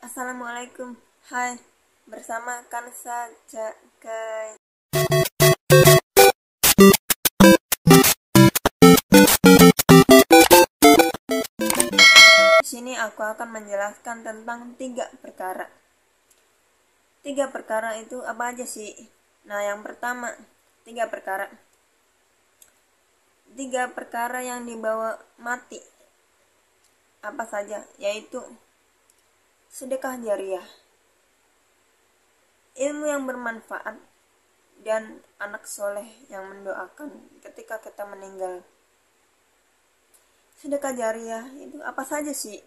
Assalamualaikum. Hai, bersama Kansa Jagai. Di sini aku akan menjelaskan tentang 3 perkara. 3 perkara itu apa aja sih? Nah, yang pertama, 3 perkara. 3 perkara yang dibawa mati. Apa saja? Yaitu sedekah jariah, ilmu yang bermanfaat, dan anak soleh yang mendoakan ketika kita meninggal. Sedekah jariah itu apa saja sih?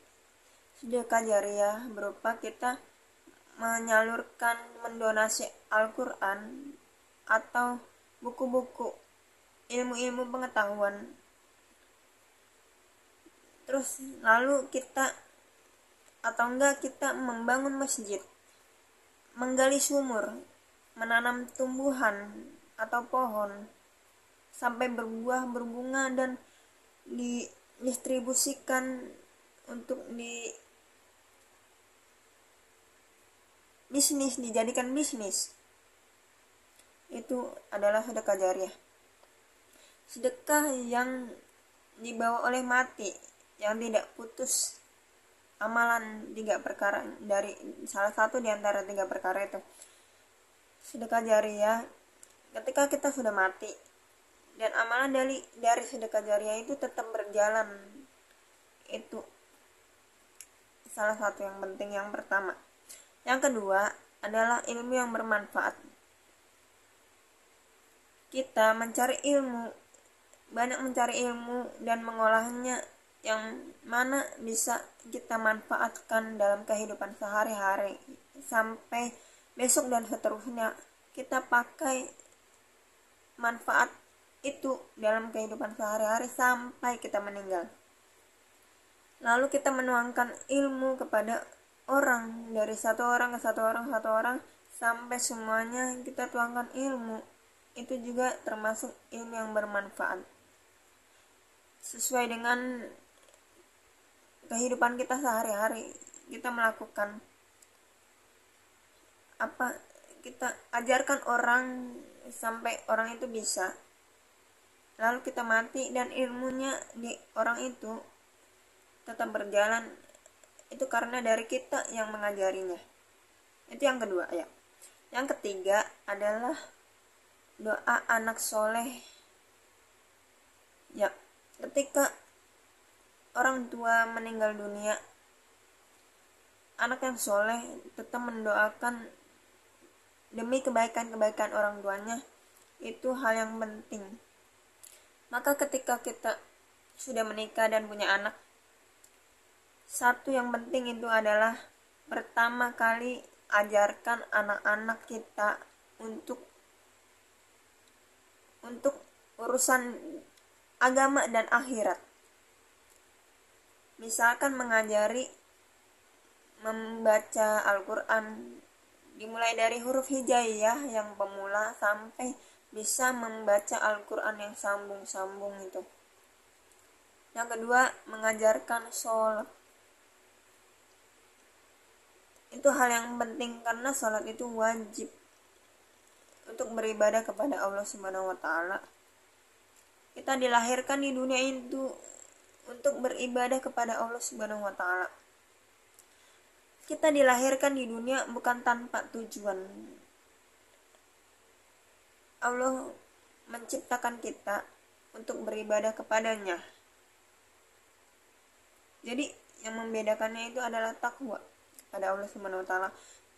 Sedekah jariah berupa kita menyalurkan, mendonasi Al-Quran atau buku-buku ilmu-ilmu pengetahuan. Terus lalu kita membangun masjid, menggali sumur, menanam tumbuhan atau pohon sampai berbuah, berbunga, dan didistribusikan untuk dijadikan bisnis. Itu adalah sedekah jariah. Sedekah yang dibawa oleh mati, yang tidak putus amalan 3 perkara, dari salah satu di antara 3 perkara itu. Sedekah jariah ketika kita sudah mati, dan amalan dari sedekah jariah itu tetap berjalan. Itu salah satu yang penting, yang pertama. Yang kedua adalah ilmu yang bermanfaat. Kita mencari ilmu, banyak mencari ilmu dan mengolahnya, yang mana bisa kita manfaatkan dalam kehidupan sehari-hari sampai besok dan seterusnya. Kita pakai manfaat itu dalam kehidupan sehari-hari sampai kita meninggal. Lalu kita menuangkan ilmu kepada orang, dari satu orang ke satu orang sampai semuanya kita tuangkan ilmu. Itu juga termasuk ilmu yang bermanfaat sesuai dengan kehidupan kita sehari-hari. Kita melakukan apa, kita ajarkan orang sampai orang itu bisa, lalu kita mati dan ilmunya di orang itu tetap berjalan. Itu karena dari kita yang mengajarinya. Itu yang kedua ya. Yang ketiga adalah doa anak soleh. Ya, ketika orang tua meninggal dunia, anak yang soleh tetap mendoakan demi kebaikan-kebaikan orang tuanya. Itu hal yang penting. Maka ketika kita sudah menikah dan punya anak, satu yang penting itu adalah pertama kali ajarkan anak-anak kita untuk urusan agama dan akhirat. Misalkan mengajari membaca Al-Quran, dimulai dari huruf hijaiyah yang pemula sampai bisa membaca Al-Quran yang sambung-sambung itu. Yang kedua, mengajarkan sholat. Itu hal yang penting karena sholat itu wajib untuk beribadah kepada Allah Subhanahu wa Ta'ala. Kita dilahirkan di dunia itu untuk beribadah kepada Allah Subhanahu wa Ta'ala. Kita dilahirkan di dunia bukan tanpa tujuan. Allah menciptakan kita untuk beribadah kepadanya. Jadi yang membedakannya itu adalah takwa pada Allah Subhanahu wa Ta'ala.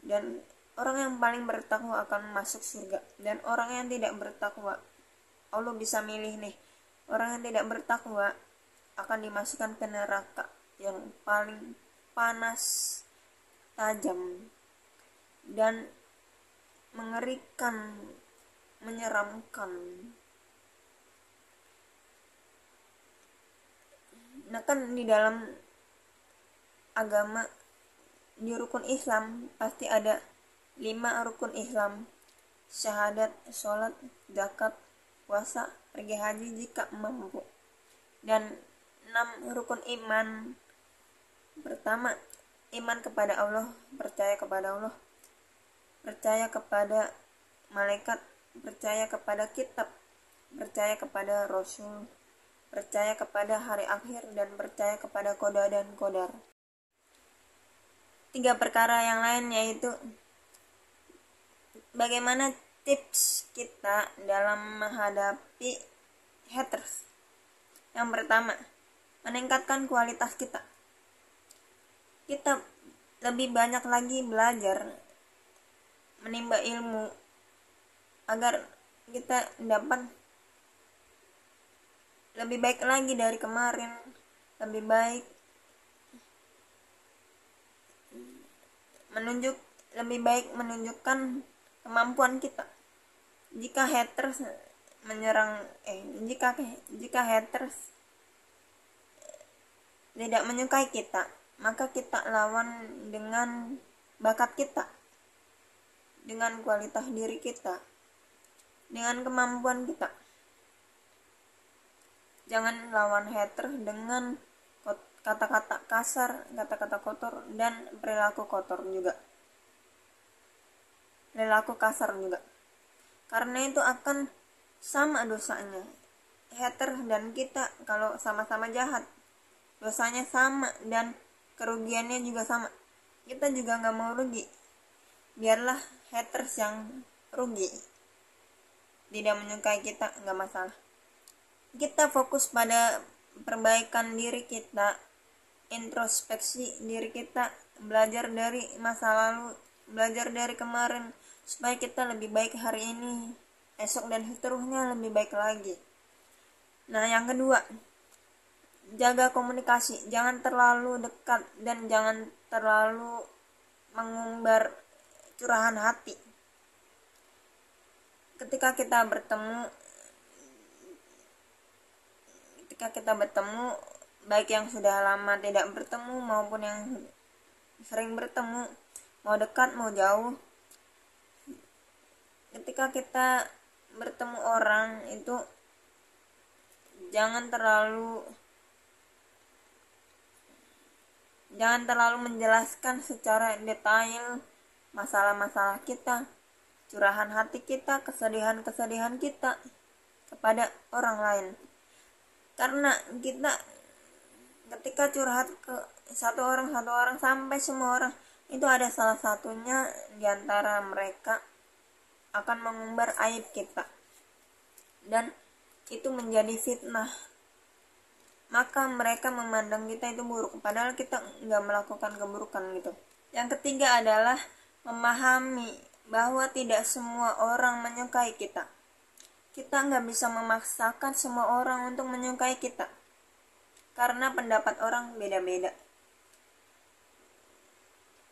Dan orang yang paling bertakwa akan masuk surga, dan orang yang tidak bertakwa, Allah bisa milih nih. Orang yang tidak bertakwa akan dimasukkan ke neraka yang paling panas, tajam, dan mengerikan, menyeramkan. Nah kan di dalam agama, di rukun Islam pasti ada 5 rukun Islam: syahadat, sholat, zakat, puasa, pergi haji jika mampu. Dan 6 rukun iman. Pertama, iman kepada Allah, percaya kepada Allah, percaya kepada malaikat, percaya kepada kitab, percaya kepada Rasul, percaya kepada hari akhir, dan percaya kepada qada dan qadar. 3 perkara yang lain yaitu bagaimana tips kita dalam menghadapi haters. Yang pertama, meningkatkan kualitas kita. Kita lebih banyak lagi belajar, menimba ilmu agar kita dapat lebih baik lagi dari kemarin, lebih baik menunjukkan kemampuan kita. Jika haters menyerang jika haters tidak menyukai kita, maka kita lawan dengan bakat kita, dengan kualitas diri kita, dengan kemampuan kita. Jangan lawan haters dengan kata-kata kasar, kata-kata kotor, dan perilaku kasar juga. Karena itu akan sama dosanya. Hater dan kita kalau sama-sama jahat, dosanya sama dan kerugiannya juga sama. Kita juga nggak mau rugi. Biarlah haters yang rugi. Tidak menyukai kita nggak masalah. Kita fokus pada perbaikan diri kita, introspeksi diri kita, belajar dari masa lalu, belajar dari kemarin, supaya kita lebih baik hari ini, esok dan seterusnya lebih baik lagi. Nah, yang kedua, jaga komunikasi. Jangan terlalu dekat dan jangan terlalu mengumbar curahan hati. Ketika kita bertemu, baik yang sudah lama tidak bertemu maupun yang sering bertemu, mau dekat mau jauh, ketika kita bertemu orang itu jangan terlalu menjelaskan secara detail masalah-masalah kita, curahan hati kita, kesedihan kita kepada orang lain. Karena kita ketika curhat ke satu orang sampai semua orang, itu ada salah satunya di antara mereka akan mengumbar aib kita, dan itu menjadi fitnah. Maka mereka memandang kita itu buruk, padahal kita nggak melakukan keburukan gitu. Yang ketiga adalah memahami bahwa tidak semua orang menyukai kita. Kita nggak bisa memaksakan semua orang untuk menyukai kita, karena pendapat orang beda-beda.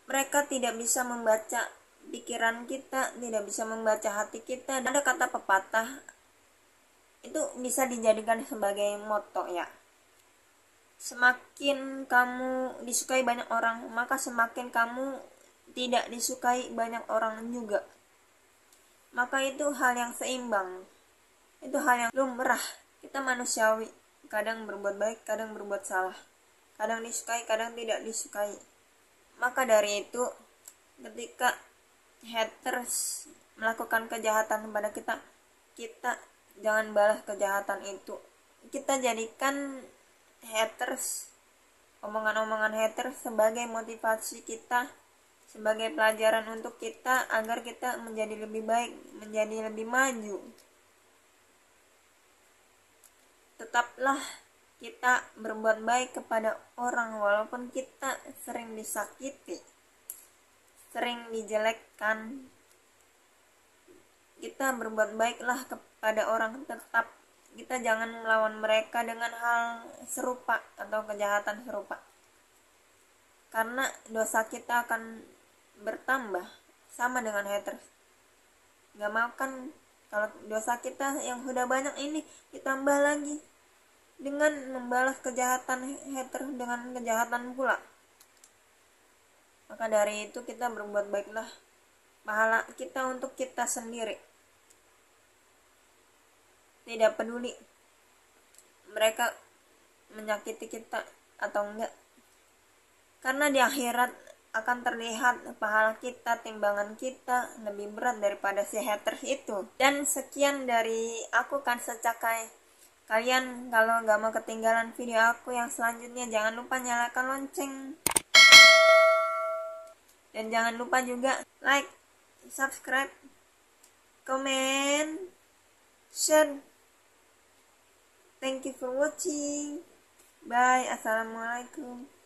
Mereka tidak bisa membaca pikiran kita, tidak bisa membaca hati kita. Dan ada kata pepatah, itu bisa dijadikan sebagai motto ya. Semakin kamu disukai banyak orang, maka semakin kamu tidak disukai banyak orang juga. Maka itu hal yang seimbang, itu hal yang lumrah. Kita manusiawi, kadang berbuat baik, kadang berbuat salah, kadang disukai, kadang tidak disukai. Maka dari itu, ketika haters melakukan kejahatan kepada kita jangan balas kejahatan itu. Kita jadikan haters, omongan-omongan haters sebagai motivasi kita, sebagai pelajaran untuk kita agar kita menjadi lebih baik, menjadi lebih maju. Tetaplah kita berbuat baik kepada orang walaupun kita sering disakiti, sering dijelekkan. Kita berbuat baiklah kepada orang, tetap kita jangan melawan mereka dengan hal serupa atau kejahatan serupa, karena dosa kita akan bertambah sama dengan haters. Gak mau kan kalau dosa kita yang sudah banyak ini ditambah lagi dengan membalas kejahatan haters dengan kejahatan pula. Maka dari itu kita berbuat baiklah, pahala kita untuk kita sendiri. Tidak peduli mereka menyakiti kita atau enggak, karena di akhirat akan terlihat pahala kita, timbangan kita lebih berat daripada si haters itu. Dan sekian dari aku kan secakai. Kalian kalau gak mau ketinggalan video aku yang selanjutnya, jangan lupa nyalakan lonceng. Dan jangan lupa juga like, subscribe, comment, share. Thank you for watching. Bye. Assalamualaikum.